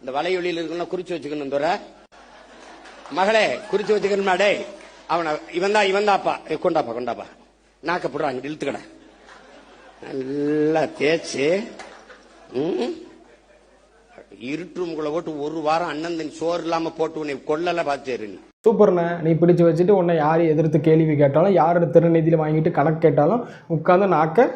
இந்த வலையொலியில் இருக்கணும் குறிச்சு வச்சுக்கணும் தோற மகளே குறிச்சு வச்சுக்கணுமா டே அவனை இவன் தாப்பா கொண்டாப்பா நாக்கப்படுறாங்க இழுத்துக்கடா நல்லா தேய்ச்சி இருட்டு உங்களை போட்டு ஒரு வாரம் அண்ணன் தண்ணி சோறு இல்லாம போட்டு உன்னை கொள்ளல பார்த்து நீ சூப்பர்ண்ணே. நீ பிடிச்சி வச்சுட்டு உன்னை யார் எதிர்த்து கேள்வி கேட்டாலும் யாரோட திருநீதியில் வாங்கிட்டு கணக்கு கேட்டாலும் உட்காந்து நாக்க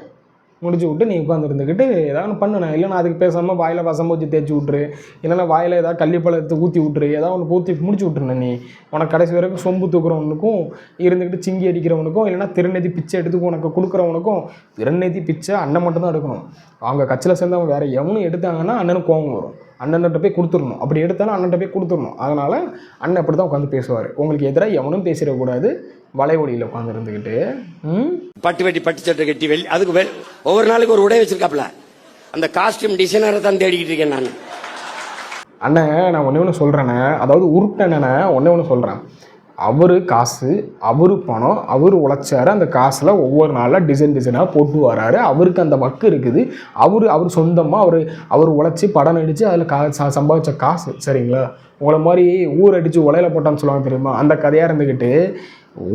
முடிச்சு விட்டு நீ உட்காந்து இருந்துக்கிட்டு ஏதாவது பண்ணுண்ணே. இல்லைன்னா அதுக்கு பேசாமல் வாயில் வசம் வச்சு தேய்ச்சி விட்ரு, இல்லைன்னா வாயில் ஏதாவது கள்ளிப்பழத்தை ஊற்றி விட்ரு, ஏதாவது ஒன்று ஊற்றி முடிச்சு விட்ருண்ணே. நீ உனக்கு கடைசி வரைக்கும் சொம்பு தூக்குறவனுக்கும் இருந்துக்கிட்டு சிங்கி அடிக்கிறவனுக்கும் இல்லைன்னா திருநெதி பிச்சை எடுத்து உனக்கு கொடுக்குறவனுக்கும் திருநெதி பிச்சை அண்ணன் மட்டும்தான் எடுக்கணும். அவங்க கட்சியில் சேர்ந்தவங்க வேறு எவனும் எடுத்தாங்கன்னா அண்ணனுக்கு கோவம் வரும். அண்ணன்கிட்ட போய் கொடுத்துடணும். அப்படி எடுத்தாலும் அண்ணன்கிட்ட போய் கொடுத்துடணும். அதனால் அண்ணன் அப்படி தான் உட்காந்து பேசுவார். உங்களுக்கு எதிராக எவனும் பேசிடக்கூடாது. வளைவொலியில் உட்காந்து இருந்துக்கிட்டு பட்டு வெட்டி பட்டு சட்டை கட்டி வெளி அதுக்கு ஒவ்வொரு நாளைக்கு ஒரு உடை வச்சிருக்காப்ல. அந்த காஸ்டியூம் டிசைனரை தான் தேடிக்கிட்டு இருக்கேன் நான். அண்ணன் நான் ஒன்று சொல்கிறேண்ணே, அதாவது உருட்டண்ணே ஒன்று சொல்கிறேன். அவர் காசு, அவர் பணம், அவர் உழைச்சாரு. அந்த காசில் ஒவ்வொரு நாளில் டிசைனாக போட்டு வராரு. அவருக்கு அந்த வக்கு இருக்குது. அவர் சொந்தமாக அவர் உழைச்சி படம் நடித்து அதில் சம்பாதிச்ச காசு. சரிங்களா? உங்களை மாதிரி ஊர் அடித்து உலையில போட்டான்னு சொல்லுவாங்க தெரியுமா? அந்த கதையாக இருந்துக்கிட்டு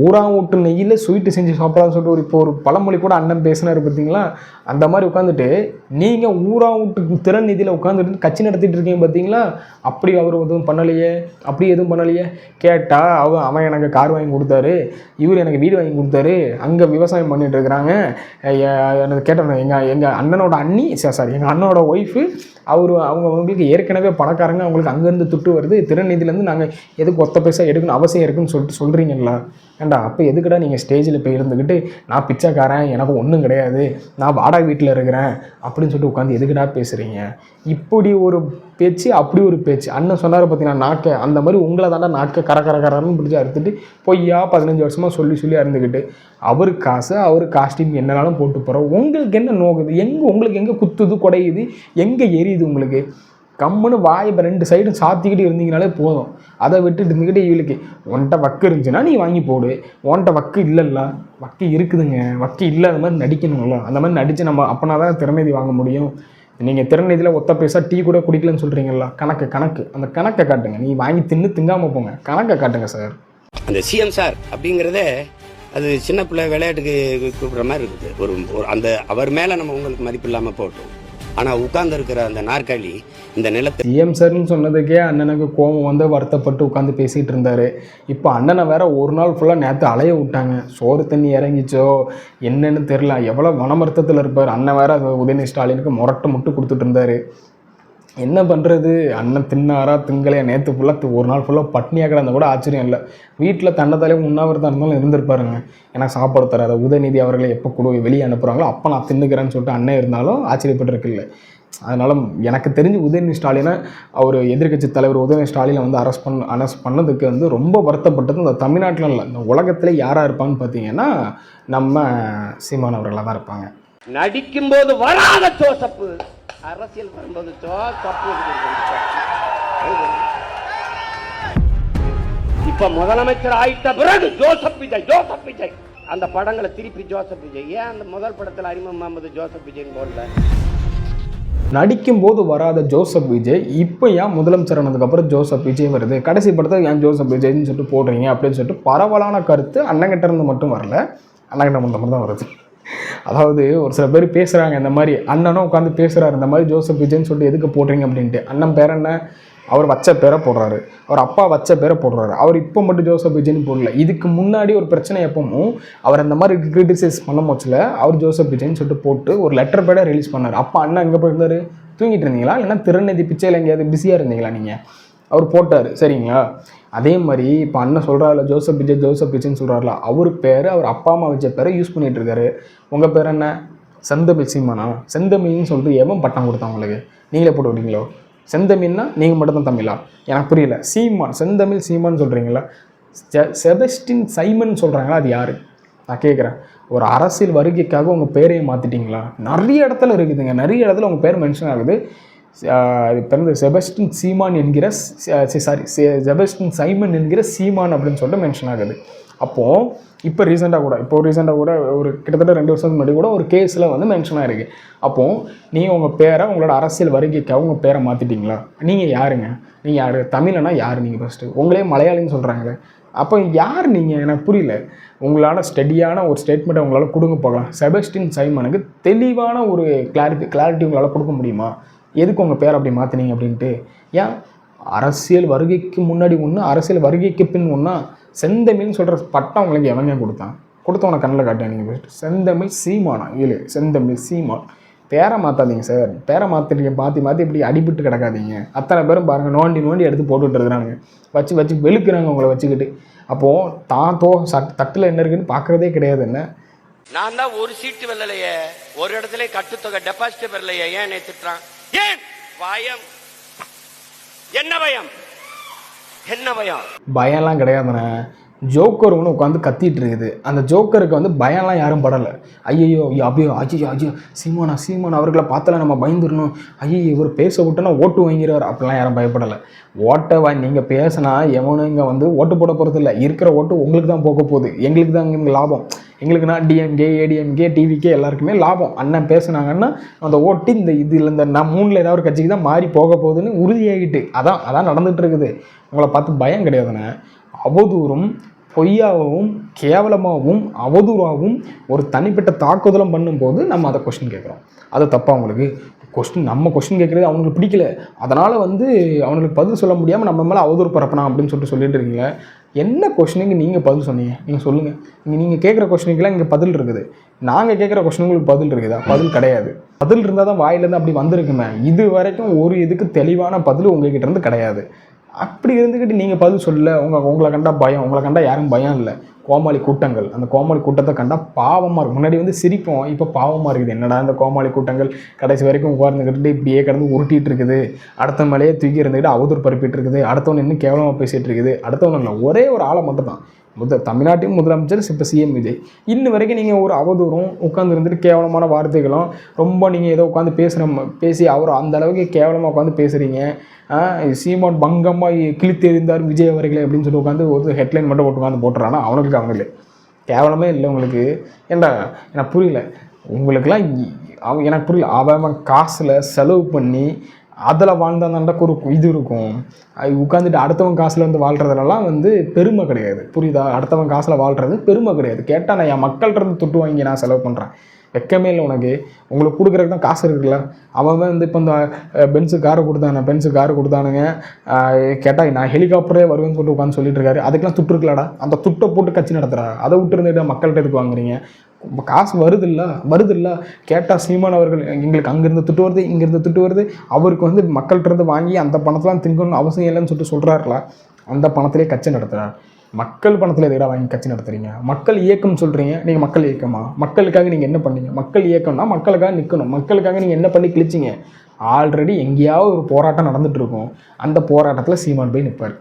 ஊராக விட்டு நெய்யில் ஸ்வீட்டு செஞ்சு சாப்பிடான்னு சொல்லிட்டு இப்போ ஒரு பழமொழி கூட அண்ணன் பேசினார் பார்த்தீங்களா? அந்த மாதிரி உட்காந்துட்டு நீங்கள் ஊராக விட்டு திறன் நிதியில் உட்காந்துட்டு கட்சி நடத்திட்டு இருக்கீங்க பார்த்தீங்களா? அப்படி அவர் எதுவும் பண்ணலையே, அப்படி எதுவும் பண்ணலையே. கேட்டால் அவன் எனக்கு கார் வாங்கி கொடுத்தாரு, இவர் எனக்கு வீடு வாங்கி கொடுத்தாரு, அங்கே விவசாயம் பண்ணிட்டு இருக்கிறாங்க. எனக்கு கேட்டேன் எங்கள் அண்ணனோட அண்ணி எங்கள் அண்ணனோட ஒய்ஃபு அவங்களுக்கு ஏற்கனவே பணக்காரங்க, அவங்களுக்கு அங்கேருந்து துட்டு வருது. திறநிதியிலேருந்து நாங்கள் எதுக்கு ஒத்த பைசா எடுக்கணும் அவசியம் இருக்குன்னு சொல்லிட்டு சொல்கிறீங்களா? ஏண்டா அப்போ எதுக்குடா நீங்கள் ஸ்டேஜில் போய் இருந்துக்கிட்டு நான் பிச்சைக்காரன், எனக்கு ஒன்றும் கிடையாது, நான் வாடகை வீட்டில் இருக்கிறேன் அப்படின்னு சொல்லிட்டு உட்காந்து எதுக்குடா பேசுகிறீங்க? இப்படி ஒரு பேச்சு, அப்படி ஒரு பேச்சு. அண்ணன் சொன்னார் பார்த்தீங்கன்னா நாக்கை, அந்த மாதிரி உங்களை தாண்டா நாக்கை கரன்னு பிடிச்சி அறுத்துட்டு பொய்யா 15 வருஷமாக சொல்லி அறுந்துக்கிட்டு அவர் காசு, அவர் காஸ்டியூம் என்னன்னாலும் போட்டு போகிறோம். உங்களுக்கு என்ன நோக்குது? உங்களுக்கு எங்கே குத்துது, குடையுது, எங்கே எரியுது உங்களுக்கு? கம்முன்னு வாய் 2 சைடும் சாத்திக்கிட்டு இருந்தீங்கனாலே போதும். அதை விட்டுட்டு இருந்துக்கிட்டு இவளுக்கு உன்கிட்ட வக்கு இருந்துச்சுன்னா நீ வாங்கி போடு, உன்கிட்ட வக்கு இல்லைல்ல, வக்கு இருக்குதுங்க, வக்கு இல்லாத மாதிரி நடிக்கணுங்களா? அந்த மாதிரி நடித்து நம்ம அப்போனா தான் திறநிதி வாங்க முடியும். நீங்கள் திறநிதியில் ஒத்த பைசா டீ கூட குடிக்கலன்னு சொல்கிறீங்களா? கணக்கு அந்த கணக்கை காட்டுங்க. நீ வாங்கி திங்காமல் போங்க, கணக்கை காட்டுங்க சார். அந்த சிஎம் சார் அப்படிங்கிறதே அது சின்ன பிள்ளை விளையாட்டுக்கு கூப்பிட்ற மாதிரி இருக்குது. ஒரு அந்த அவர் மேலே நம்ம உங்களுக்கு மதிப்பு இல்லாமல் போட்டோம். ஆனால் உட்கார்ந்து இருக்கிற அந்த நாற்காலி இந்த நிலத்தை சிஎம் சார்னு சொன்னதுக்கே அண்ணனுக்கு கோபம் வந்து வருத்தப்பட்டு உட்காந்து பேசிகிட்டு இருந்தார். இப்போ அண்ணனை வேற ஒரு நாள் ஃபுல்லாக நேற்று அலைய விட்டாங்க. சோறு தண்ணி இறங்கிச்சோ என்னன்னு தெரில, எவ்வளோ மனமருத்தத்தில் இருப்பார். அண்ணன் வேற உதயநிதி ஸ்டாலினுக்கு முட்டு கொடுத்துட்டு இருந்தார். என்ன பண்ணுறது? அண்ணன் தின்னாரா திங்கலையா? நேற்று ஃபுல்லாக ஒரு நாள் ஃபுல்லாக பட்னியாக கிடந்த கூட ஆச்சரியம் இல்லை. வீட்டில் தண்டத்தாலே உண்ணாவிரதம் இருந்தாலும் இருந்திருப்பாருங்க. ஏன்னா சாப்பாடு தராத உதயநிதி அவர்களை எப்போ வெளியே அனுப்புகிறாங்களோ அப்போ நான் தின்னுக்கிறேன்னு சொல்லிட்டு அண்ணன் இருந்தாலும் ஆச்சரியப்பட்டிருக்கு இல்லை. அதனால் எனக்கு தெரிஞ்சு உதயநிதி ஸ்டாலினை அவர் எதிர்கட்சி தலைவர் உதயநிதி ஸ்டாலினை வந்து அரெஸ்ட் பண்ணதுக்கு வந்து ரொம்ப வருத்தப்பட்டது இந்த தமிழ்நாட்டில் இல்லை, இந்த உலகத்தில் யாராக இருப்பான்னு பார்த்தீங்கன்னா நம்ம சீமான் அவர்களாக தான் இருப்பாங்க. நடிக்கும்போது வராத ஜோசப்பு, அரசியல் வரும்போது இப்ப முதலமைச்சர் ஆயிட்ட பிறகு ஜோசப் விஜய் அந்த படங்களை திருப்பி ஜோசப் விஜய். ஏன் அந்த முதல் படத்தில் அறிமுகம் ஜோசப் விஜய் போடல? நடிக்கும்போது வராத ஜோசப் விஜய் இப்போ ஏன் முதலமைச்சர் ஆனதுக்கப்புறம் ஜோசப் விஜய் வருது? கடைசி படத்தில் ஏன் ஜோசப் விஜய்ன்னு சொல்லிட்டு போடுறீங்க அப்படின்னு சொல்லிட்டு பரவலான கருத்து அண்ணங்கிட்ட இருந்து மட்டும் வரல, அண்ணங்கிட்ட மட்டும் தான் வருது. அதாவது ஒரு சில பேர் பேசுகிறாங்க, இந்த மாதிரி அண்ணனும் உட்காந்து பேசுகிறாரு, இந்த மாதிரி ஜோசப் விஜய்ன்னு சொல்லிட்டு எதுக்கு போடுறீங்க அப்படின்ட்டு. அண்ணன் பேர் என்ன? அவர் வச்ச பேரை போடுறாரு, அவர் அப்பா வச்ச பேரை போடுறாரு. அவர் இப்போ மட்டும் ஜோசப் விஜய்ன்னு போடல. இதுக்கு முன்னாடி ஒரு பிரச்சனை எப்பவும் அவர் அந்த மாதிரி கிரிட்டிசைஸ் பண்ண போச்சில் அவர் ஜோசப் விஜய்ன்னு சொல்லிட்டு போட்டு ஒரு லெட்டர் பேடை ரிலீஸ் பண்ணார். அப்போ அண்ணன் எங்கே போயிருந்தார்? தூங்கிட்டு இருந்தீங்களா? இல்லைன்னா திறநிதி பிச்சையில் எங்கேயாவது பிஸியாக இருந்தீங்களா நீங்கள்? அவர் போட்டார். சரிங்களா? அதே மாதிரி இப்போ அண்ணன் சொல்கிறாருல ஜோசப் விஜய்ன்னு சொல்கிறாருல, அவர் பேர் அவர் அப்பா அம்மா வச்ச பேரை யூஸ் பண்ணிகிட்டு இருக்காரு. உங்கள் பேர் என்ன? செந்தமிழ் சீமானா? செந்தமிழ்னு சொல்லிட்டு எவன் பட்டம் கொடுத்தா உங்களுக்கு? நீங்களே போட்டு விட்டீங்களோ? செந்தமிழ்னா நீங்கள் மட்டும் தான் தமிழா? எனக்கு புரியல. சீமான், செந்தமிழ் சீமான்னு சொல்கிறீங்களா? செபஸ்டின் சைமன் சொல்கிறாங்களா? அது யார்? நான் கேட்குறேன். ஒரு அரசியல் வருகைக்காக உங்கள் பேரையும் மாற்றிட்டீங்களா? நிறைய இடத்துல இருக்குதுங்க, நிறைய இடத்துல உங்கள் பேர் மென்ஷன் ஆகுது. பிறந்த செபஸ்டின் சீமான் என்கிற செபஸ்டின் சைமன் என்கிற சீமான் அப்படின்னு சொல்லிட்டு மென்ஷன் ஆகுது. அப்போது இப்போ ரீசெண்டாக கூட ஒரு கிட்டத்தட்ட 2 வருஷத்துக்கு முன்னாடி கூட ஒரு கேஸில் வந்து மென்ஷன் ஆகிருக்கு. அப்போது நீங்கள் உங்கள் பேரை உங்களோட அரசியல் வருகைக்காக உங்கள் பேரை மாற்றிட்டீங்களா? நீங்கள் யாருங்க? நீங்கள் யார்? தமிழனா யார்? நீங்கள் ஃபஸ்ட்டு உங்களே மலையாளின்னு சொல்கிறாங்களே, அப்போ யார் நீங்கள்? எனக்கு புரியல. உங்களால் ஸ்டடியான ஒரு ஸ்டேட்மெண்ட்டை உங்களால் கொடுங்க போகலாம். செபஸ்டின் சைமனுக்கு தெளிவான ஒரு கிளாரிட்டி உங்களால் கொடுக்க முடியுமா? எதுக்கு உங்கள் பேர் அப்படி மாற்றினீங்க அப்படின்ட்டு? ஏன் அரசியல் வருகைக்கு முன்னாடி ஒன்று, அரசியல் வருகைக்கு பின் ஒன்றா? செந்தமிழ்னு சொல்கிற பட்டம் உங்களுக்கு எவங்க கொடுத்தவனை கண்ணில் காட்டியா? நீங்கள் ஃபஸ்ட்டு செந்தமிழ் சீமானா? இல்லை, செந்தமிழ் சீமான். பேரை மாற்றாதீங்க சார். பேரை மாற்றி இப்படி அடிபட்டு கிடக்காதீங்க. அத்தனை பேரும் பாருங்கள் நோண்டி எடுத்து போட்டுட்டு இருக்கிறானுங்க. வச்சு வெளுக்கிறாங்க உங்களை வச்சுக்கிட்டு. அப்போது தான் தட்டில் என்ன இருக்குன்னு பார்க்குறதே கிடையாது. என்ன நான் தான் ஒரு சீட்டு வரலையே, ஒரு இடத்துல கட்டுத்தொகை டெபாசிட் வரலையே, ஏன் திட்டுறான்? ஏன் பயம்? என்ன பயம்? என்ன பயம்? பயம்லாம் கிடையாதுண்ணே. ஜோக்கர் ஒன்று உட்காந்து கத்திட்டு இருக்குது. அந்த ஜோக்கருக்கு வந்து பயம்லாம் யாரும் படலை. ஐயோ சீமான் அவர்களை பார்த்தால நம்ம பயந்துடணும், ஐயோ இவர் பேச விட்டோன்னா ஓட்டு வாங்கிறார், அப்படிலாம் யாரும் பயப்படலை. நீங்கள் பேசினா எவனும் இங்கே வந்து ஓட்டு போட போகிறது இல்லை. இருக்கிற ஓட்டு உங்களுக்கு தான் போக போகுது, எங்களுக்கு தான் இங்கே லாபம். எங்களுக்குன்னா டிஎம்கே, ஏடிஎம்கே, டிவிகே எல்லாருக்குமே லாபம். அண்ணன் பேசுனாங்கன்னா அந்த ஓட்டு இந்த நான் 3ல் ஏதாவது ஒரு கட்சிக்கு தான் மாறி போக போகுதுன்னு உறுதியாகிட்டு அதான் நடந்துகிட்டு இருக்குது. உங்களை பார்த்து பயம் கிடையாதுண்ணே. அவதூறும் பொய்யாகவும் கேவலமாகவும் அவதூறாகவும் ஒரு தனிப்பட்ட தாக்குதலும் பண்ணும்போது நம்ம அதை கொஸ்டின் கேட்குறோம். அது தப்பா உங்களுக்கு? நம்ம கொஸ்டின் கேட்குறது அவங்களுக்கு பிடிக்கல, அதனால் வந்து அவங்களுக்கு பதில் சொல்ல முடியாமல் நம்ம மேலே அவதூறு பரப்பலாம் அப்படின்னு சொல்லிட்டு இருக்கீங்களே. என்ன கொஸ்டினுக்கு நீங்கள் பதில் சொன்னீங்க? நீங்கள் சொல்லுங்கள். நீங்கள் கேட்குற கொஸ்டினுக்கெல்லாம் இங்கே பதில் இருக்குது. நாங்கள் கேட்குற கொஸ்டினுங்களுக்கு பதில் இருக்குதா? பதில் கிடையாது. பதில் இருந்தால் தான் வாயிலேருந்து அப்படி வந்திருக்குமே. இது வரைக்கும் ஒரு இதுக்கு தெளிவான பதில் உங்ககிட்ட இருந்து கிடையாது. அப்படி இருந்துக்கிட்டு நீங்கள் பதில் சொல்ல உங்களை கண்டா பயம். உங்களை கண்டா யாரும் பயம் இல்லை. கோமாளி கூட்டங்கள், அந்த கோமாளி கூட்டத்தை கண்டா பாவமாக இருக்கும். முன்னாடி வந்து சிரிப்போம், இப்போ பாவமாக இருக்குது. என்னடா இந்த கோமாளி கூட்டங்கள் கடைசி வரைக்கும் உட்கார்ந்துக்கிட்டு இப்படியே கடந்து உருட்டிகிட்டு இருக்குது, அடுத்த மேலேயே தூக்கி இருந்துக்கிட்டு அவதூறு பரப்பிட்டு இருக்குது, அடுத்தவன் இன்னும் கேவலமாக பேசிகிட்டு இருக்குது. அடுத்தவன் இல்லை, ஒரே ஒரு ஆளை மட்டும் தான். தமிழ்நாட்டின் முதலமைச்சர் இப்போ சிஎம் விஜய். இன்னும் வரைக்கும் நீங்கள் ஒரு அவதூறும் உட்காந்து இருந்துட்டு கேவலமான வார்த்தைகளும் ரொம்ப நீங்கள் ஏதோ உட்காந்து பேசி அவர் அந்த அளவுக்கு கேவலமாக உட்காந்து பேசுகிறீங்க. சீமான் பங்கமாக கிழித்தெறிந்தார் விஜய் அவர்களே அப்படின்னு சொல்லி உட்காந்து ஒரு ஹெட்லைன் மட்டும் உட்காந்து போட்டுறானா அவங்களே கேவலமே இல்லை உங்களுக்கு. ஏன்டா எனக்கு புரியல. உங்களுக்கெல்லாம் எனக்கு புரியல. அவன் காசில் செலவு பண்ணி அதில் வாழ்ந்தாந்தாண்டா ஒரு இது இருக்கும். உட்காந்துட்டு அடுத்தவன் காசில் வந்து வாழ்கிறதுலாம் வந்து பெருமை கிடையாது, புரியுதா? அடுத்தவன் காசில் வாழ்கிறது பெருமை கிடையாது. கேட்டால் நான் என் மக்கள்கிட்ட தொட்டு வாங்கி நான் செலவு பண்ணுறேன், வெக்கமே இல்லை உனக்கு. உங்களுக்கு கொடுக்குறதுக்கு தான் காசு இருக்குல்ல. அவன் வந்து இப்போ இந்த பென்ஸு காரை கொடுத்தானுங்க கேட்டால் நான் ஹெலிகாப்டரே வருவேன்னு சொல்லிட்டு உட்காந்து சொல்லிட்டு இருக்காரு. அதுக்கெல்லாம் துட்டு இருக்கலாடா, அந்த துட்டை போட்டு கட்சி நடத்துகிறா. அதை விட்டு இருந்துட்டு மக்கள்கிட்ட எதுக்கு வாங்குறீங்க? காசு வருதில்ல கேட்டால் சீமான் அவர்கள் எங்களுக்கு அங்கேருந்து திட்டு வருது, இங்கேருந்து திட்டு வருது, அவருக்கு வந்து மக்கள்கிட்ட இருந்து வாங்கி அந்த பணத்தெலாம் திங்கணும்னு அவசியம் இல்லைன்னு சொல்லிட்டு சொல்கிறாருல. அந்த பணத்திலே கட்சி நடத்துகிறார். மக்கள் பணத்தில் எதுக்காக வாங்கி கட்சி நடத்துறீங்க? மக்கள் இயக்கம் சொல்கிறீங்க, நீங்கள் மக்கள் இயக்கமா? மக்களுக்காக நீங்கள் என்ன பண்ணீங்க? மக்கள் இயக்கம்னா மக்களுக்காக நிற்கணும். மக்களுக்காக நீங்கள் என்ன பண்ணி கிழிச்சிங்க? ஆல்ரெடி எங்கேயாவது ஒரு போராட்டம் நடந்துகிட்டு இருக்கும், அந்த போராட்டத்தில் சீமான் போய் நிற்பார்,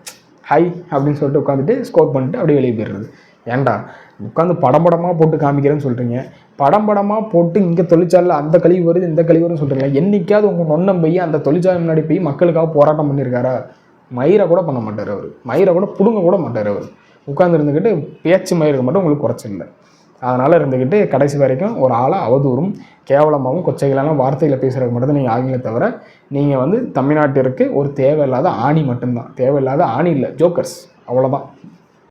ஹை அப்படின்னு சொல்லிட்டு உட்காந்துட்டு ஸ்கோர் பண்ணிட்டு அப்படியே வெளியே போயிடுறது. ஏன்டா உட்காந்து படமாக போட்டு காமிக்கிறேன்னு சொல்கிறீங்க, படமாக போட்டு இங்கே தொழிற்சாலையில் அந்த கழிவு வருது இந்த கழிவு வருதுன்னு சொல்கிறீங்க. என்றைக்காவது உங்கள் நொன்னம் போய் அந்த தொழிற்சாலை முன்னாடி போய் மக்களுக்காக போராட்டம் பண்ணியிருக்காரா? மயிரை கூட பண்ண மாட்டார் அவர், மயிரை கூட பிடுங்க கூட மாட்டார் அவர். உட்காந்து இருந்துக்கிட்டு பேச்சு மயிருக்கு மட்டும் உங்களுக்கு குறைச்சில்லை. அதனால் இருந்துக்கிட்டு கடைசி வரைக்கும் ஒரு ஆளை அவதூறும் கேவலமாகவும் கொச்சைகளான வார்த்தைகளை பேசுகிறதுக்கு மட்டும் நீங்கள் ஆகிங்களே தவிர நீங்கள் வந்து தமிழ்நாட்டிற்கு ஒரு தேவையில்லாத ஆணி மட்டும்தான். தேவையில்லாத ஆணி இல்லை, ஜோக்கர்ஸ், அவ்வளோதான்.